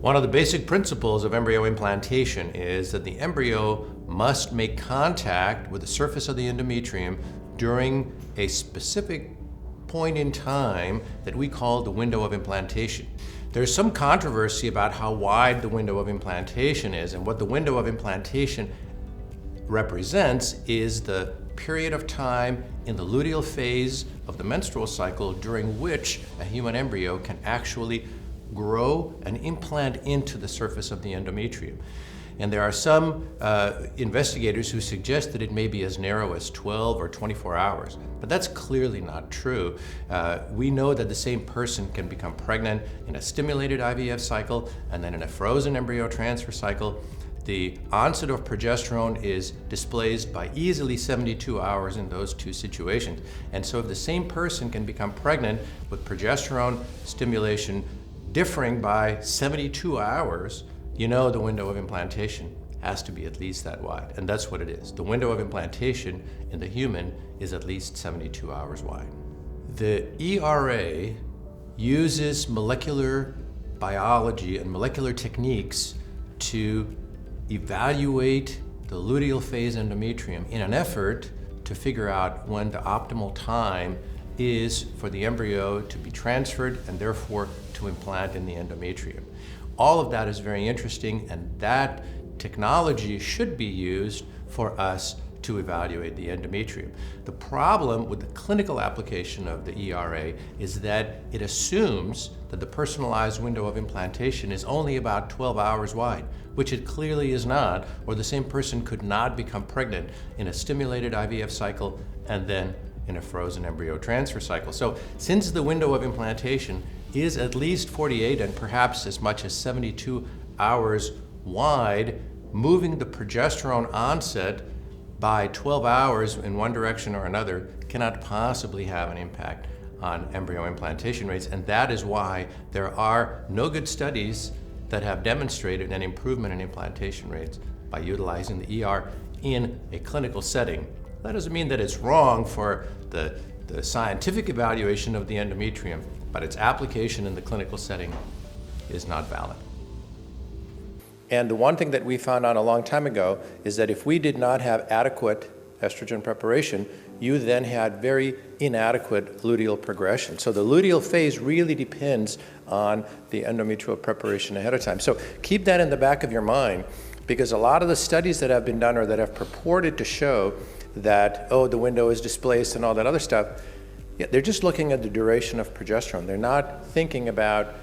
One of the basic principles of embryo implantation is that the embryo must make contact with the surface of the endometrium during a specific point in time that we call the window of implantation. There's some controversy about how wide the window of implantation is, and what the window of implantation represents is the period of time in the luteal phase of the menstrual cycle during which a human embryo can actually grow and implant into the surface of the endometrium. And there are some investigators who suggest that it may be as narrow as 12 or 24 hours, but that's clearly not true. We know that the same person can become pregnant in a stimulated IVF cycle and then in a frozen embryo transfer cycle. The onset of progesterone is displaced by easily 72 hours in those two situations. And so if the same person can become pregnant with progesterone stimulation differing by 72 hours, you know the window of implantation has to be at least that wide. And that's what it is. The window of implantation in the human is at least 72 hours wide. The ERA uses molecular biology and molecular techniques to evaluate the luteal phase endometrium in an effort to figure out when the optimal time is for the embryo to be transferred and therefore to implant in the endometrium. All of that is very interesting, and that technology should be used for us to evaluate the endometrium. The problem with the clinical application of the ERA is that it assumes that the personalized window of implantation is only about 12 hours wide, which it clearly is not, or the same person could not become pregnant in a stimulated IVF cycle and then in a frozen embryo transfer cycle. So since the window of implantation is at least 48 and perhaps as much as 72 hours wide, moving the progesterone onset by 12 hours in one direction or another cannot possibly have an impact on embryo implantation rates. And that is why there are no good studies that have demonstrated an improvement in implantation rates by utilizing the ER in a clinical setting. That doesn't mean that it's wrong for the scientific evaluation of the endometrium, but its application in the clinical setting is not valid. And the one thing that we found out a long time ago is that if we did not have adequate estrogen preparation, you then had very inadequate luteal progression. So the luteal phase really depends on the endometrial preparation ahead of time. So keep that in the back of your mind, because a lot of the studies that have been done or that have purported to show that, oh, the window is displaced and all that other stuff, yeah, they're just looking at the duration of progesterone. They're not thinking about,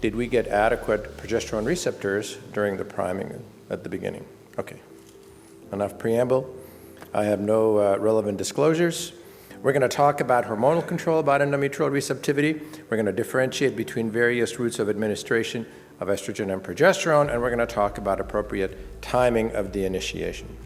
did we get adequate progesterone receptors during the priming at the beginning? Okay, enough preamble. I have no relevant disclosures. We're going to talk about hormonal control, about endometrial receptivity. We're going to differentiate between various routes of administration of estrogen and progesterone, and we're going to talk about appropriate timing of the initiation.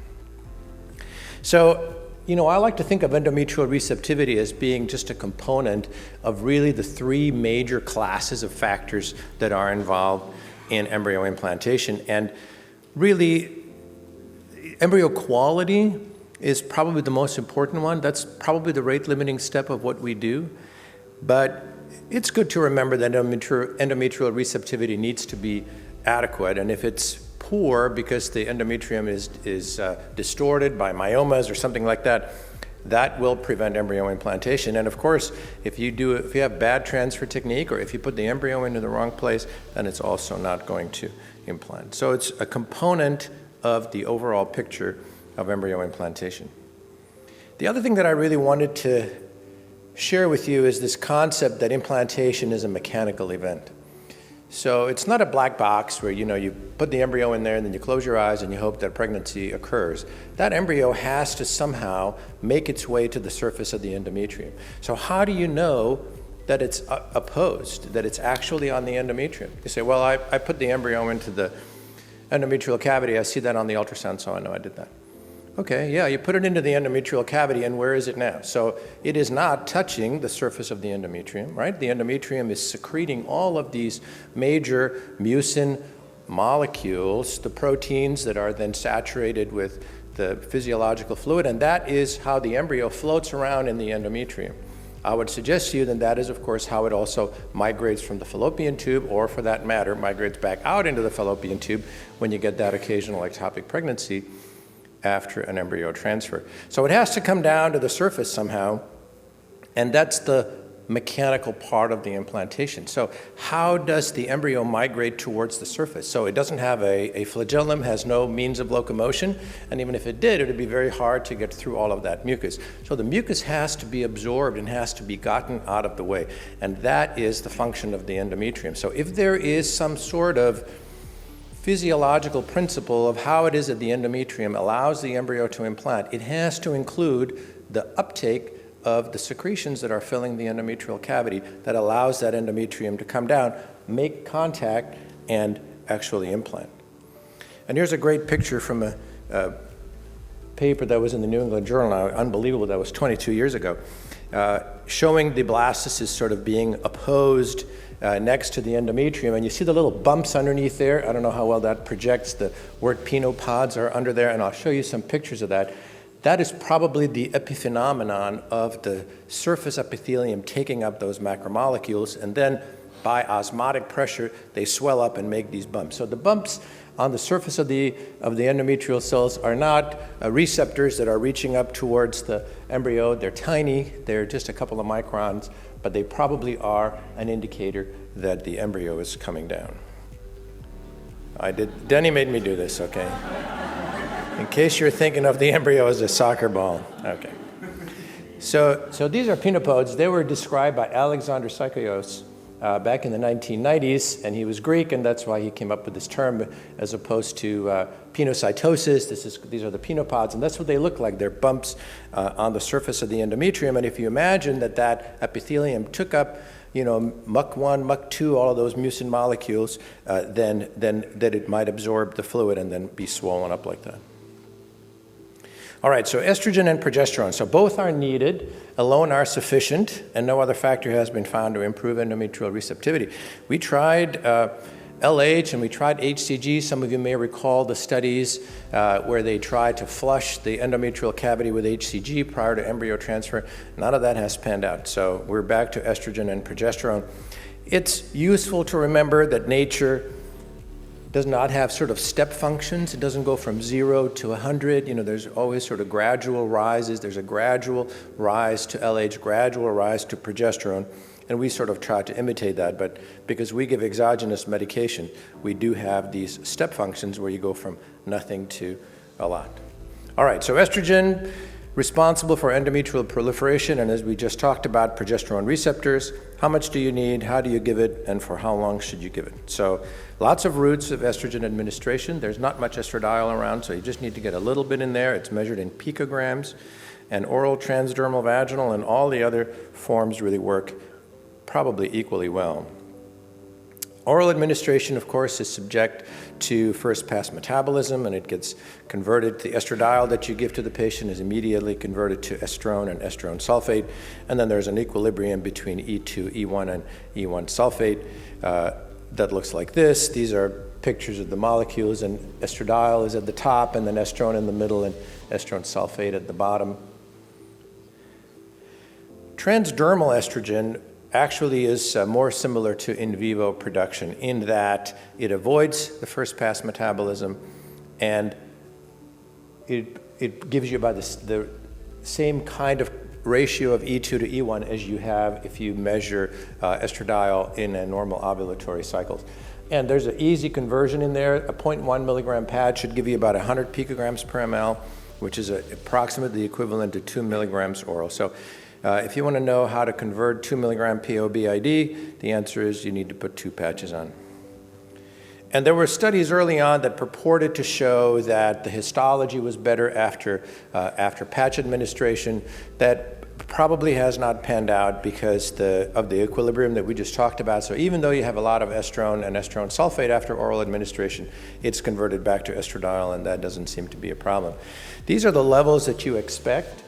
So, I like to think of endometrial receptivity as being just a component of really the three major classes of factors that are involved in embryo implantation. And really, embryo quality is probably the most important one. That's probably the rate-limiting step of what we do. But it's good to remember that endometrial receptivity needs to be adequate, and if it's poor because the endometrium is distorted by myomas or something like that, that will prevent embryo implantation. And of course, if you have bad transfer technique, or if you put the embryo into the wrong place, then it's also not going to implant. So it's a component of the overall picture of embryo implantation. The other thing that I really wanted to share with you is this concept that implantation is a mechanical event. So it's not a black box where you put the embryo in there and then you close your eyes and you hope that pregnancy occurs. That embryo has to somehow make its way to the surface of the endometrium. So how do you know that it's opposed, that it's actually on the endometrium? You say, well, I put the embryo into the endometrial cavity. I see that on the ultrasound, so I know I did that. Okay, yeah, you put it into the endometrial cavity, and where is it now? So it is not touching the surface of the endometrium, right? The endometrium is secreting all of these major mucin molecules, the proteins that are then saturated with the physiological fluid, and that is how the embryo floats around in the endometrium. I would suggest to you then that is, of course, how it also migrates from the fallopian tube, or for that matter, migrates back out into the fallopian tube when you get that occasional ectopic pregnancy after an embryo transfer. So it has to come down to the surface somehow, and that's the mechanical part of the implantation. So how does the embryo migrate towards the surface? So it doesn't have a flagellum, has no means of locomotion, and even if it did, it would be very hard to get through all of that mucus. So the mucus has to be absorbed and has to be gotten out of the way, and that is the function of the endometrium. So if there is some sort of physiological principle of how it is that the endometrium allows the embryo to implant, it has to include the uptake of the secretions that are filling the endometrial cavity that allows that endometrium to come down, make contact, and actually implant. And here's a great picture from a paper that was in the New England Journal, now, unbelievable, that was 22 years ago, showing the blastocysts sort of being opposed next to the endometrium, and you see the little bumps underneath there. I don't know how well that projects. The word pinopods are under there, and I'll show you some pictures of that. That is probably the epiphenomenon of the surface epithelium taking up those macromolecules, and then by osmotic pressure, they swell up and make these bumps. So the bumps on the surface of the endometrial cells are not receptors that are reaching up towards the embryo. They're tiny, they're just a couple of microns, but they probably are an indicator that the embryo is coming down. Denny made me do this, okay? In case you're thinking of the embryo as a soccer ball. Okay. So these are pinopods. They were described by Alexander Psychos back in the 1990s, and he was Greek, and that's why he came up with this term as opposed to pinocytosis. These are the pinopods, and that's what they look like. They're bumps on the surface of the endometrium, and if you imagine that epithelium took up MUC1, MUC2, all of those mucin molecules, then that it might absorb the fluid and then be swollen up like that. All right, so estrogen and progesterone. So both are needed, alone are sufficient, and no other factor has been found to improve endometrial receptivity. We tried LH and we tried HCG. Some of you may recall the studies where they tried to flush the endometrial cavity with HCG prior to embryo transfer. None of that has panned out. So we're back to estrogen and progesterone. It's useful to remember that nature does not have sort of step functions. It doesn't go from 0 to 100. There's always sort of gradual rises. There's a gradual rise to LH, gradual rise to progesterone. And we sort of try to imitate that, but because we give exogenous medication, we do have these step functions where you go from nothing to a lot. All right, so estrogen, responsible for endometrial proliferation, and as we just talked about, progesterone receptors. How much do you need? How do you give it? And for how long should you give it? So lots of routes of estrogen administration. There's not much estradiol around, so you just need to get a little bit in there. It's measured in picograms, and oral, transdermal, vaginal, and all the other forms really work probably equally well. Oral administration, of course, is subject to first-pass metabolism, and it gets converted. The estradiol that you give to the patient is immediately converted to estrone and estrone sulfate, and then there's an equilibrium between E2, E1, and E1 sulfate that looks like this. These are pictures of the molecules, and estradiol is at the top, and then estrone in the middle, and estrone sulfate at the bottom. Transdermal estrogen actually is more similar to in vivo production in that it avoids the first pass metabolism, and it gives you about the same kind of ratio of E2 to E1 as you have if you measure estradiol in a normal ovulatory cycle. And there's an easy conversion in there. A 0.1 milligram pad should give you about 100 picograms per ml, which is approximately the equivalent to 2 milligrams oral. So if you want to know how to convert 2 milligram POBID, the answer is you need to put 2 patches on. And there were studies early on that purported to show that the histology was better after patch administration. That probably has not panned out because of the equilibrium that we just talked about. So even though you have a lot of estrone and estrone sulfate after oral administration, it's converted back to estradiol, and that doesn't seem to be a problem. These are the levels that you expect.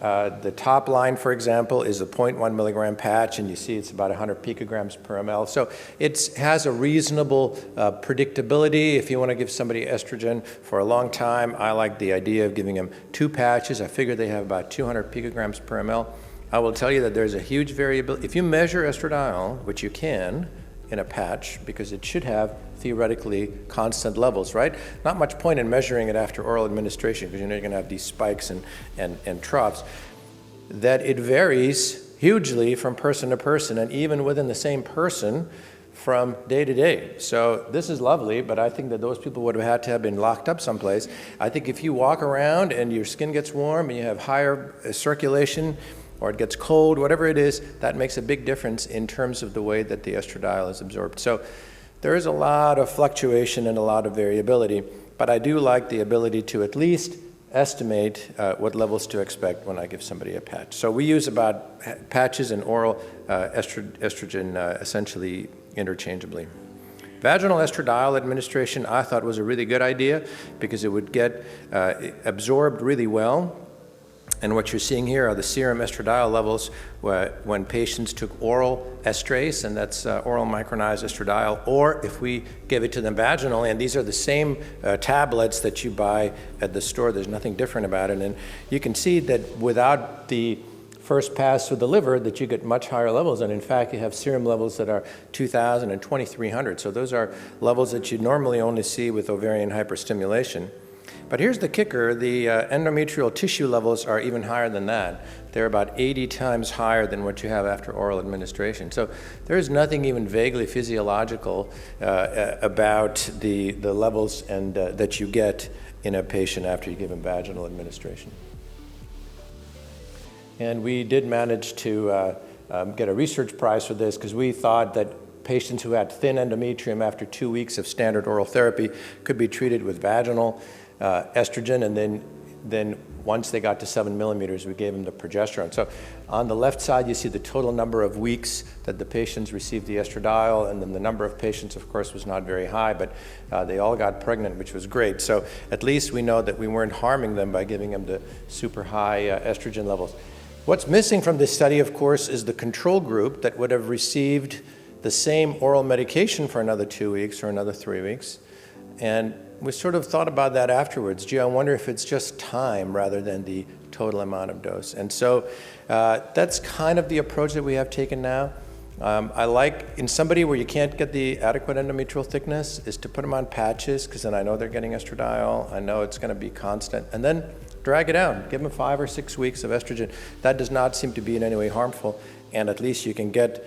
The top line, for example, is a 0.1 milligram patch, and you see it's about 100 picograms per ml. So it has a reasonable predictability. If you want to give somebody estrogen for a long time, I like the idea of giving them 2 patches. I figure they have about 200 picograms per ml. I will tell you that there's a huge variability. If you measure estradiol, which you can in a patch, because it should have theoretically constant levels, right? Not much point in measuring it after oral administration, because you know you're going to have these spikes and troughs, that it varies hugely from person to person, and even within the same person from day to day. So this is lovely, but I think that those people would have had to have been locked up someplace. I think if you walk around and your skin gets warm and you have higher circulation, or it gets cold, whatever it is, that makes a big difference in terms of the way that the estradiol is absorbed. So there is a lot of fluctuation and a lot of variability, but I do like the ability to at least estimate what levels to expect when I give somebody a patch. So we use about patches and oral estrogen essentially interchangeably. Vaginal estradiol administration I thought was a really good idea because it would get absorbed really well. And what you're seeing here are the serum estradiol levels when patients took oral estrase, and that's oral micronized estradiol, or if we give it to them vaginally, and these are the same tablets that you buy at the store. There's nothing different about it. And you can see that without the first pass through the liver that you get much higher levels, and in fact you have serum levels that are 2,000 and 2,300. So those are levels that you normally only see with ovarian hyperstimulation. But here's the kicker, the endometrial tissue levels are even higher than that. They're about 80 times higher than what you have after oral administration. So there's nothing even vaguely physiological about the levels and that you get in a patient after you give them vaginal administration. And we did manage to get a research prize for this because we thought that patients who had thin endometrium after 2 weeks of standard oral therapy could be treated with vaginal estrogen, and then once they got to 7 millimeters, we gave them the progesterone. So on the left side, you see the total number of weeks that the patients received the estradiol, and then the number of patients, of course, was not very high, but they all got pregnant, which was great. So at least we know that we weren't harming them by giving them the super high estrogen levels. What's missing from this study, of course, is the control group that would have received the same oral medication for another 2 weeks or another 3 weeks. And we sort of thought about that afterwards. Gee, I wonder if it's just time rather than the total amount of dose. And so that's kind of the approach that we have taken now. I like, in somebody where you can't get the adequate endometrial thickness, is to put them on patches, because then I know they're getting estradiol, I know it's going to be constant, and then drag it out. Give them 5 or 6 weeks of estrogen. That does not seem to be in any way harmful, and at least you can get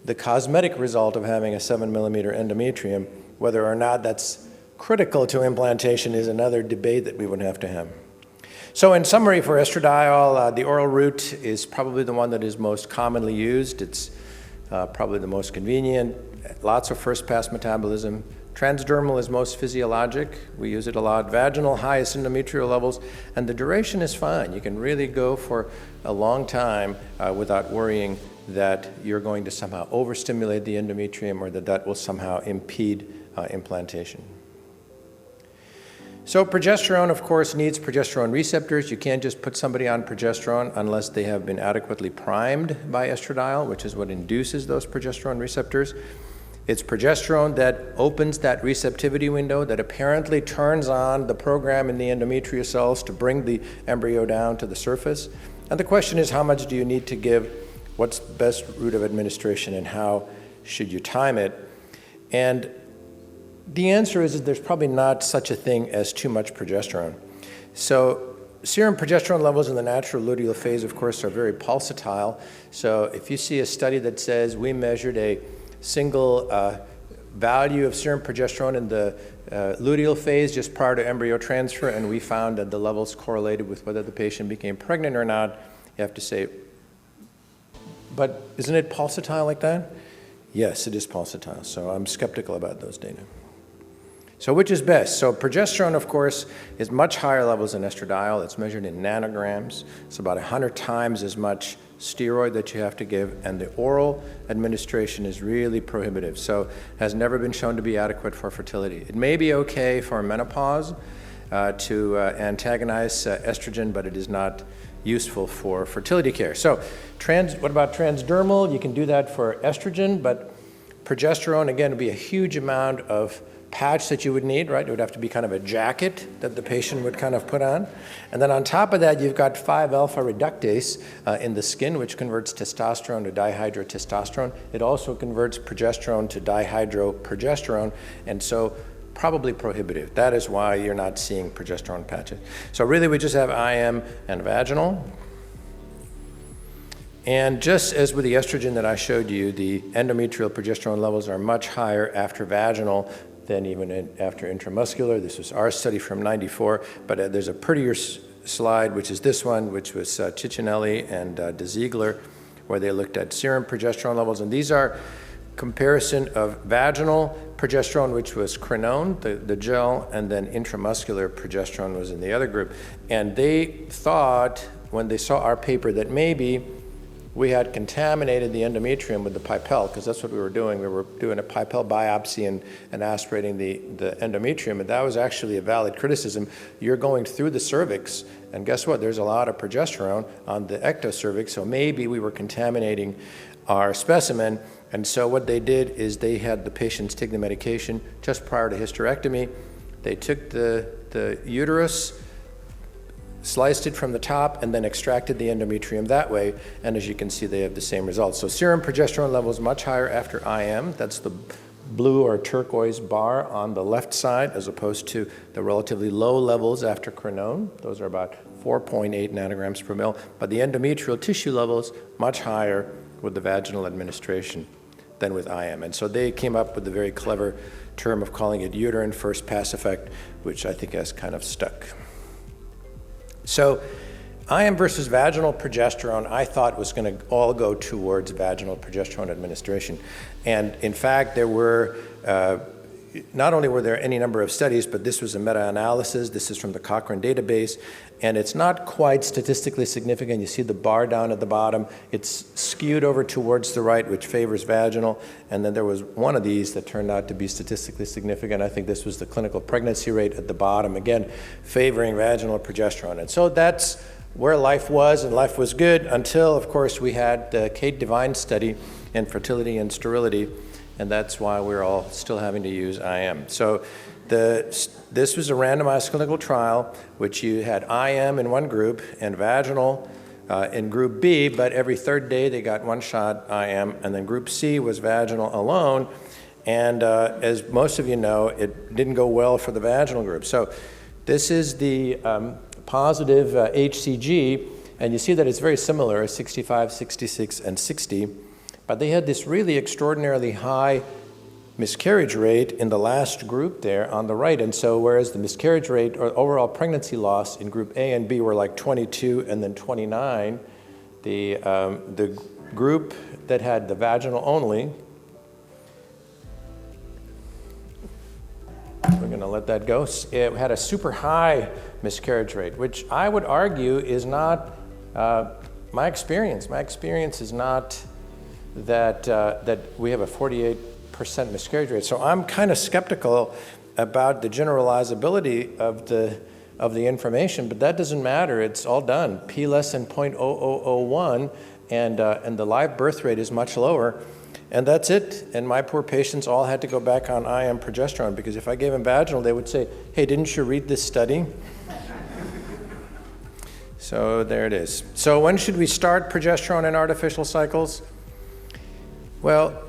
the cosmetic result of having a 7 millimeter endometrium. Whether or not that's critical to implantation is another debate that we would have to have. So in summary, for estradiol, the oral route is probably the one that is most commonly used. It's probably the most convenient, lots of first pass metabolism. Transdermal is most physiologic. We use it a lot. Vaginal, highest endometrial levels, and the duration is fine. You can really go for a long time without worrying that you're going to somehow overstimulate the endometrium or that will somehow impede implantation. So progesterone, of course, needs progesterone receptors. You can't just put somebody on progesterone unless they have been adequately primed by estradiol, which is what induces those progesterone receptors. It's progesterone that opens that receptivity window that apparently turns on the program in the endometrial cells to bring the embryo down to the surface. And the question is, how much do you need to give? What's the best route of administration, and how should you time it? And the answer is that there's probably not such a thing as too much progesterone. So serum progesterone levels in the natural luteal phase, of course, are very pulsatile. So if you see a study that says we measured a single value of serum progesterone in the luteal phase just prior to embryo transfer, and we found that the levels correlated with whether the patient became pregnant or not, you have to say, but isn't it pulsatile like that? Yes, it is pulsatile, so I'm skeptical about those data. So which is best? So progesterone, of course, is much higher levels than estradiol. It's measured in nanograms. It's about 100 times as much steroid that you have to give, and the oral administration is really prohibitive. So has never been shown to be adequate for fertility. It may be okay for menopause to antagonize estrogen, but it is not useful for fertility care. So what about transdermal? You can do that for estrogen, but progesterone, again, would be a huge amount of patch that you would need, right? It would have to be kind of a jacket that the patient would kind of put on. And then on top of that, you've got 5-alpha reductase in the skin, which converts testosterone to dihydrotestosterone. It also converts progesterone to dihydroprogesterone, and so probably prohibitive. That is why you're not seeing progesterone patches. So really, we just have IM and vaginal. And just as with the estrogen that I showed you, the endometrial progesterone levels are much higher after vaginal than even after intramuscular. This was our study from '94, but there's a prettier slide, which is this one, which was Ciccinelli and De Ziegler, where they looked at serum progesterone levels. And these are comparison of vaginal progesterone, which was crinone, the gel, and then intramuscular progesterone was in the other group. And they thought, when they saw our paper, that maybe we had contaminated the endometrium with the pipelle, because that's what we were doing. We were doing a pipelle biopsy and aspirating the endometrium, and that was actually a valid criticism. You're going through the cervix, and guess what? There's a lot of progesterone on the ectocervix, so maybe we were contaminating our specimen. And so what they did is they had the patients take the medication just prior to hysterectomy. They took the uterus, sliced it from the top, and then extracted the endometrium that way, and as you can see, they have the same results. So serum progesterone levels much higher after IM. That's the blue or turquoise bar on the left side, as opposed to the relatively low levels after crinone. Those are about 4.8 nanograms per mil, but the endometrial tissue levels much higher with the vaginal administration than with IM. And so they came up with the very clever term of calling it uterine first pass effect, which I think has kind of stuck. So IM versus vaginal progesterone, I thought was going to all go towards vaginal progesterone administration. And in fact, there were, not only were there any number of studies, but this was a meta-analysis. This is from the Cochrane database, and it's not quite statistically significant. You see the bar down at the bottom. It's skewed over towards the right, which favors vaginal, and then there was one of these that turned out to be statistically significant. I think this was the clinical pregnancy rate at the bottom, again, favoring vaginal progesterone. And so that's where life was, and life was good until, of course, we had the Kate Devine study in fertility and sterility, and that's why we're all still having to use IM. So this was a randomized clinical trial, which you had IM in one group and vaginal in group B, but every third day they got one shot IM, and then group C was vaginal alone. And as most of you know, it didn't go well for the vaginal group. So this is the positive HCG, and you see that it's very similar, 65, 66, and 60. But they had this really extraordinarily high miscarriage rate in the last group there on the right. And so whereas the miscarriage rate or overall pregnancy loss in group A and B were like 22 and then 29, the group that had the vaginal only, we're going to let that go, it had a super high miscarriage rate, which I would argue is not my experience. My experience is not that we have a 48% miscarriage rate. So I'm kind of skeptical about the generalizability of the information, but that doesn't matter. It's all done. P less than 0.0001, and the live birth rate is much lower, and that's it. And my poor patients all had to go back on IM progesterone, because if I gave them vaginal, they would say, "Hey, didn't you read this study?" So there it is. So when should we start progesterone in artificial cycles? Well,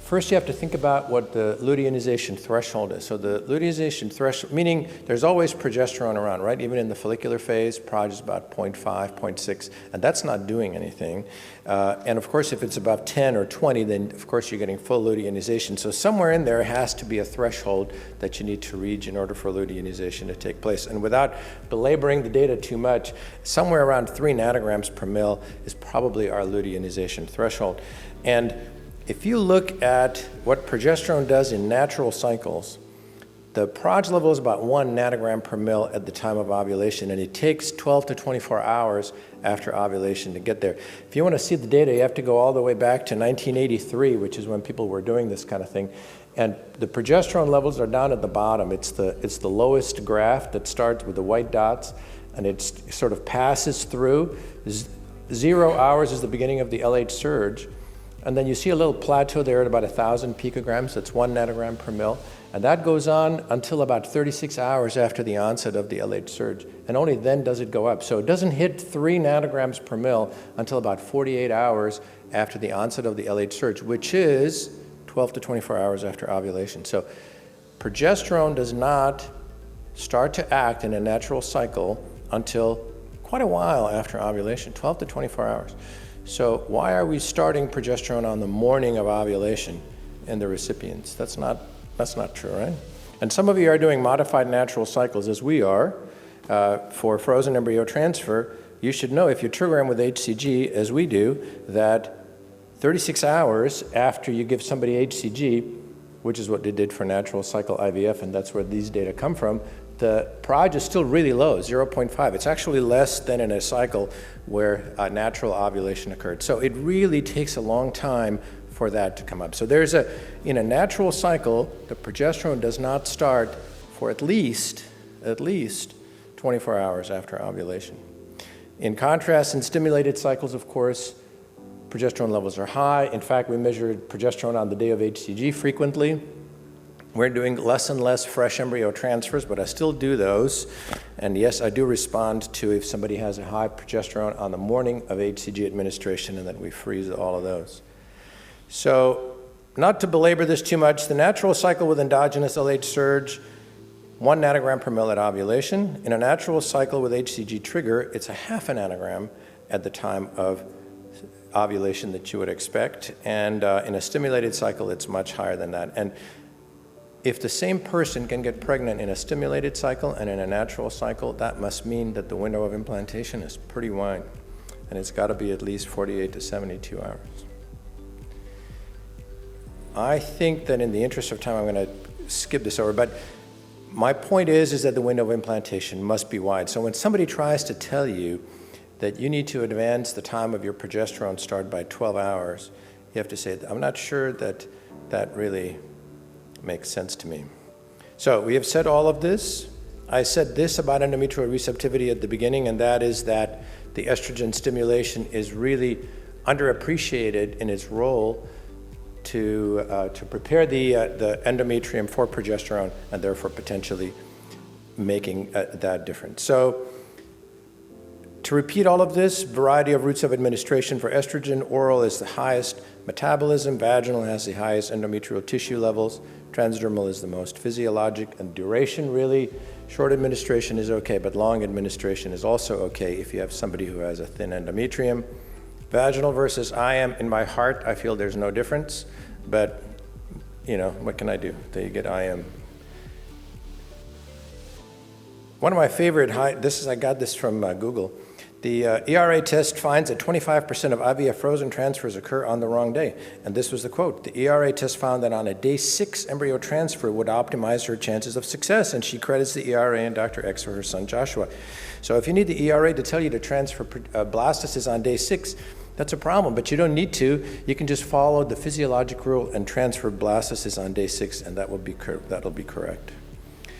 first you have to think about what the luteinization threshold is. So the luteinization threshold, meaning there's always progesterone around, right? Even in the follicular phase, prog is about 0.5, 0.6, and that's not doing anything. And of course, if it's above 10 or 20, then of course you're getting full luteinization. So somewhere in there has to be a threshold that you need to reach in order for luteinization to take place. And without belaboring the data too much, somewhere around 3 nanograms per mil is probably our luteinization threshold. And if you look at what progesterone does in natural cycles, the prog level is about 1 nanogram per mil at the time of ovulation, and it takes 12 to 24 hours after ovulation to get there. If you want to see the data, you have to go all the way back to 1983, which is when people were doing this kind of thing. And the progesterone levels are down at the bottom. It's the lowest graph that starts with the white dots, and it sort of passes through. 0 hours is the beginning of the LH surge. And then you see a little plateau there at about 1,000 picograms. That's 1 nanogram per mil. And that goes on until about 36 hours after the onset of the LH surge. And only then does it go up. So it doesn't hit 3 nanograms per mil until about 48 hours after the onset of the LH surge, which is 12 to 24 hours after ovulation. So progesterone does not start to act in a natural cycle until quite a while after ovulation, 12 to 24 hours. So why are we starting progesterone on the morning of ovulation in the recipients? That's not true, right? And some of you are doing modified natural cycles, as we are, for frozen embryo transfer. You should know, if you trigger them with HCG, as we do, that 36 hours after you give somebody HCG, which is what they did for natural cycle IVF, and that's where these data come from, the Proj is still really low, 0.5. It's actually less than in a cycle where natural ovulation occurred. So it really takes a long time for that to come up. So in a natural cycle, the progesterone does not start for at least 24 hours after ovulation. In contrast, in stimulated cycles, of course, progesterone levels are high. In fact, we measured progesterone on the day of HCG frequently. We're doing less and less fresh embryo transfers, but I still do those. And yes, I do respond to if somebody has a high progesterone on the morning of HCG administration, and then we freeze all of those. So, not to belabor this too much, the natural cycle with endogenous LH surge, 1 nanogram per mil at ovulation. In a natural cycle with HCG trigger, it's a 0.5 nanogram at the time of ovulation that you would expect. And in a stimulated cycle, it's much higher than that. And if the same person can get pregnant in a stimulated cycle and in a natural cycle, that must mean that the window of implantation is pretty wide. And it's got to be at least 48 to 72 hours. I think that in the interest of time, I'm going to skip this over. But my point is that the window of implantation must be wide. So when somebody tries to tell you that you need to advance the time of your progesterone start by 12 hours, you have to say, I'm not sure that that really makes sense to me. So we have said all of this. I said this about endometrial receptivity at the beginning, and that is that the estrogen stimulation is really underappreciated in its role to prepare the endometrium for progesterone, and therefore potentially making that difference. So to repeat all of this, variety of routes of administration for estrogen: oral is the highest metabolism, vaginal has the highest endometrial tissue levels, transdermal is the most physiologic, and duration, really, short administration is okay, but long administration is also okay if you have somebody who has a thin endometrium. Vaginal versus IM, in my heart, I feel there's no difference, but, what can I do? They get IM. One of my favorite, I got this from Google. The ERA test finds that 25% of IVF frozen transfers occur on the wrong day. And this was the quote. The ERA test found that on a day 6 embryo transfer would optimize her chances of success. And she credits the ERA and Dr. X for her son Joshua. So if you need the ERA to tell you to transfer blastocysts on day 6, that's a problem. But you don't need to. You can just follow the physiologic rule and transfer blastocysts on day 6, and that'll be correct.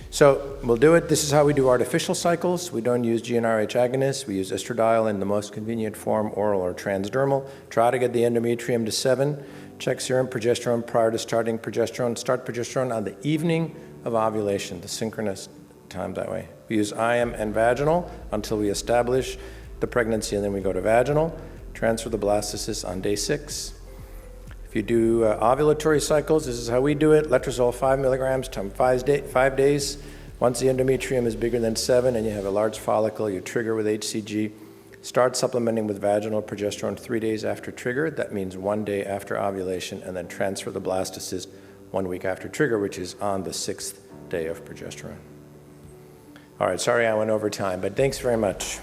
So we'll do it. This is how we do artificial cycles. We don't use GnRH agonists. We use estradiol in the most convenient form, oral or transdermal. Try to get the endometrium to 7. Check serum progesterone prior to starting progesterone. Start progesterone on the evening of ovulation, the synchronous time that way. We use IM and vaginal until we establish the pregnancy, and then we go to vaginal. Transfer the blastocysts on day 6. If you do ovulatory cycles, this is how we do it. Letrozole 5 milligrams times 5 days. Once the endometrium is bigger than 7 and you have a large follicle, you trigger with HCG. Start supplementing with vaginal progesterone 3 days after trigger. That means 1 day after ovulation, and then transfer the blastocyst 1 week after trigger, which is on the 6th day of progesterone. All right, sorry I went over time, but thanks very much.